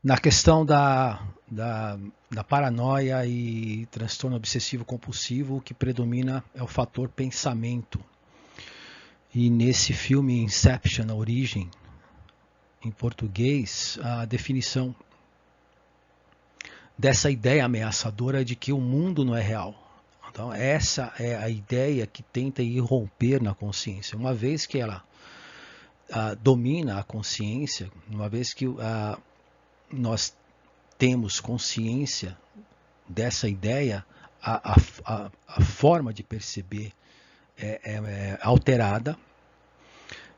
Na questão da paranoia e transtorno obsessivo compulsivo, o que predomina é o fator pensamento. E nesse filme Inception, A Origem, em português, a definição dessa ideia ameaçadora de que o mundo não é real. Então, essa é a ideia que tenta irromper na consciência. Uma vez que ela domina a consciência, uma vez que nós temos consciência dessa ideia, a forma de perceber é alterada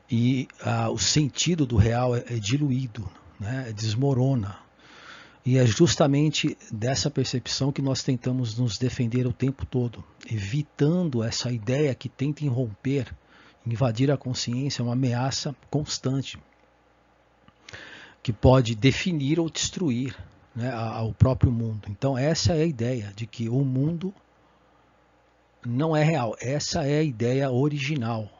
e o sentido do real é diluído, né? Desmorona. E é justamente dessa percepção que nós tentamos nos defender o tempo todo, evitando essa ideia que tenta irromper, invadir a consciência, uma ameaça constante, que pode definir ou destruir, né, ao próprio mundo. Então essa é a ideia de que o mundo não é real. Essa é a ideia original.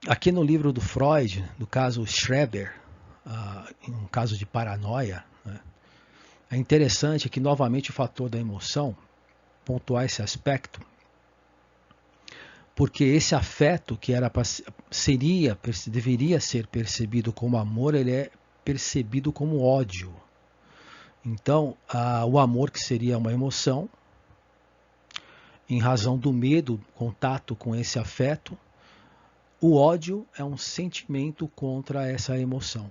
Aqui no livro do Freud, do caso Schreber, um caso de paranoia, né, é interessante que novamente o fator da emoção, pontuar esse aspecto, porque esse afeto que deveria ser percebido como amor, ele é percebido como ódio. Então, o amor, que seria uma emoção, em razão do medo, contato com esse afeto, o ódio é um sentimento contra essa emoção.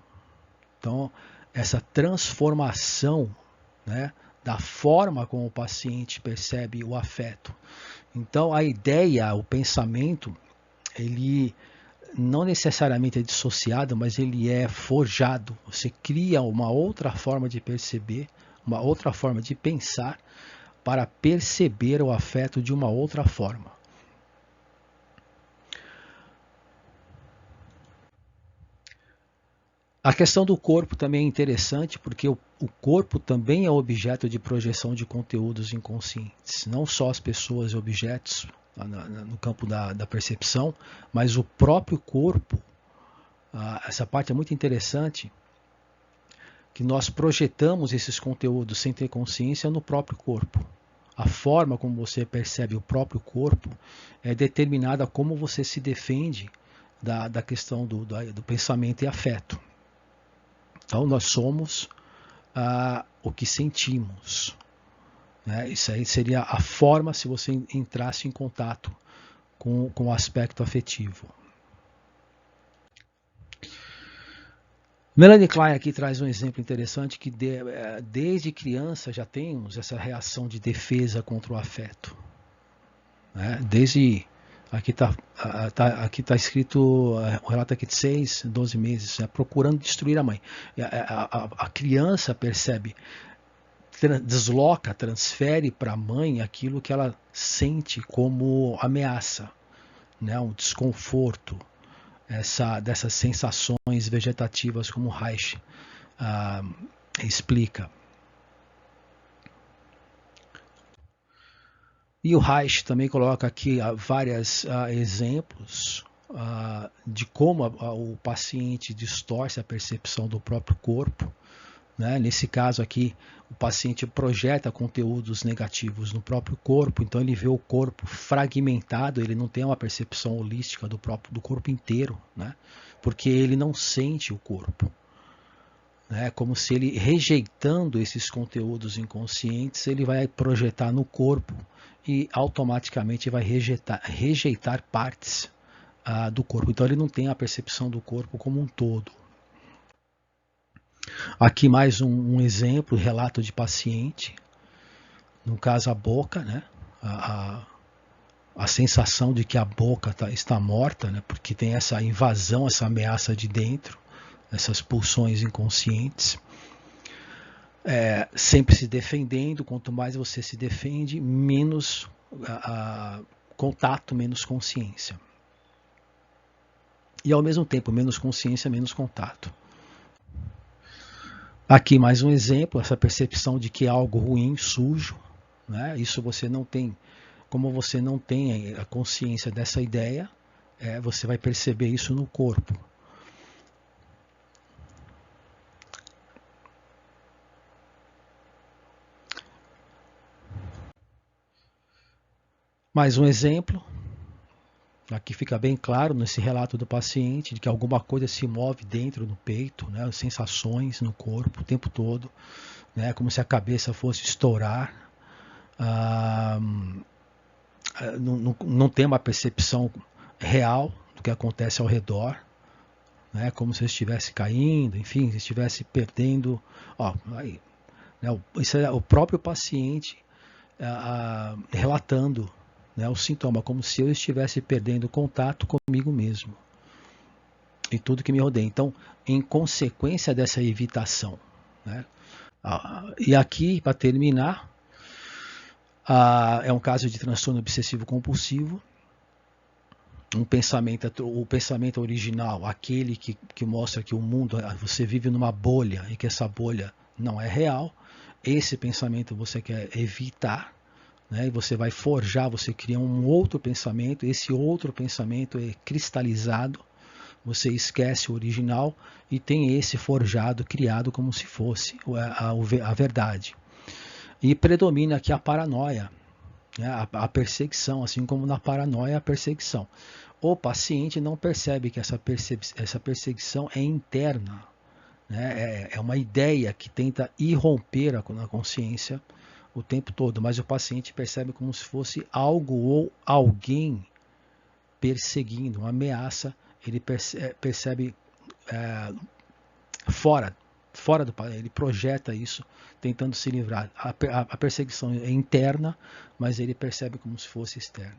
Então, essa transformação, né, da forma como o paciente percebe o afeto. Então, a ideia, o pensamento, ele não necessariamente é dissociado, mas ele é forjado. Você cria uma outra forma de perceber, uma outra forma de pensar, para perceber o afeto de uma outra forma. A questão do corpo também é interessante, porque o corpo também é objeto de projeção de conteúdos inconscientes. Não só as pessoas e objetos no campo da percepção, mas o próprio corpo. Essa parte é muito interessante, que nós projetamos esses conteúdos sem ter consciência no próprio corpo. A forma como você percebe o próprio corpo é determinada como você se defende da questão do pensamento e afeto. Então, nós somos o que sentimos. Né? Isso aí seria a forma se você entrasse em contato com o aspecto afetivo. Melanie Klein aqui traz um exemplo interessante que desde criança já temos essa reação de defesa contra o afeto. Né? Desde aqui está escrito o relato aqui de 6, 12 meses, procurando destruir a mãe. A criança percebe, desloca, transfere para a mãe aquilo que ela sente como ameaça, né? Um desconforto, dessas sensações vegetativas, como Reich explica. E o Reich também coloca aqui vários exemplos de como o paciente distorce a percepção do próprio corpo. Né? Nesse caso aqui, o paciente projeta conteúdos negativos no próprio corpo, então ele vê o corpo fragmentado, ele não tem uma percepção holística do corpo inteiro, né? Porque ele não sente o corpo. Né? Como se ele, rejeitando esses conteúdos inconscientes, ele vai projetar no corpo e automaticamente vai rejeitar partes do corpo. Então ele não tem a percepção do corpo como um todo. Aqui mais um exemplo, relato de paciente, no caso a boca, né? A sensação de que a boca está morta, né? Porque tem essa invasão, essa ameaça de dentro, essas pulsões inconscientes. Sempre se defendendo, quanto mais você se defende, menos contato, menos consciência. E ao mesmo tempo, menos consciência, menos contato. Aqui mais um exemplo, essa percepção de que é algo ruim, sujo, né? Isso você não tem Como você não tem a consciência dessa ideia, você vai perceber isso no corpo. Mais um exemplo. Aqui fica bem claro nesse relato do paciente de que alguma coisa se move dentro do peito, né, sensações no corpo o tempo todo, né, como se a cabeça fosse estourar. Não tem uma percepção real do que acontece ao redor, né, como se eu estivesse caindo, enfim, se estivesse perdendo. Aí, né, isso é o próprio paciente relatando, né, o sintoma, como se eu estivesse perdendo contato comigo mesmo e tudo que me rodeia. Então, em consequência dessa evitação, né, e aqui, para terminar, é um caso de transtorno obsessivo compulsivo. O pensamento original, aquele que mostra que o mundo, você vive numa bolha e que essa bolha não é real. Esse pensamento você quer evitar, né? E você vai forjar, você cria um outro pensamento, esse outro pensamento é cristalizado, você esquece o original e tem esse forjado, criado como se fosse a verdade. E predomina aqui a paranoia, né? A perseguição, assim como na paranoia a perseguição. O paciente não percebe que essa perseguição é interna, né? É uma ideia que tenta irromper na consciência o tempo todo, mas o paciente percebe como se fosse algo ou alguém perseguindo, uma ameaça. Ele percebe fora do paciente, ele projeta isso, tentando se livrar. A perseguição é interna, mas ele percebe como se fosse externa.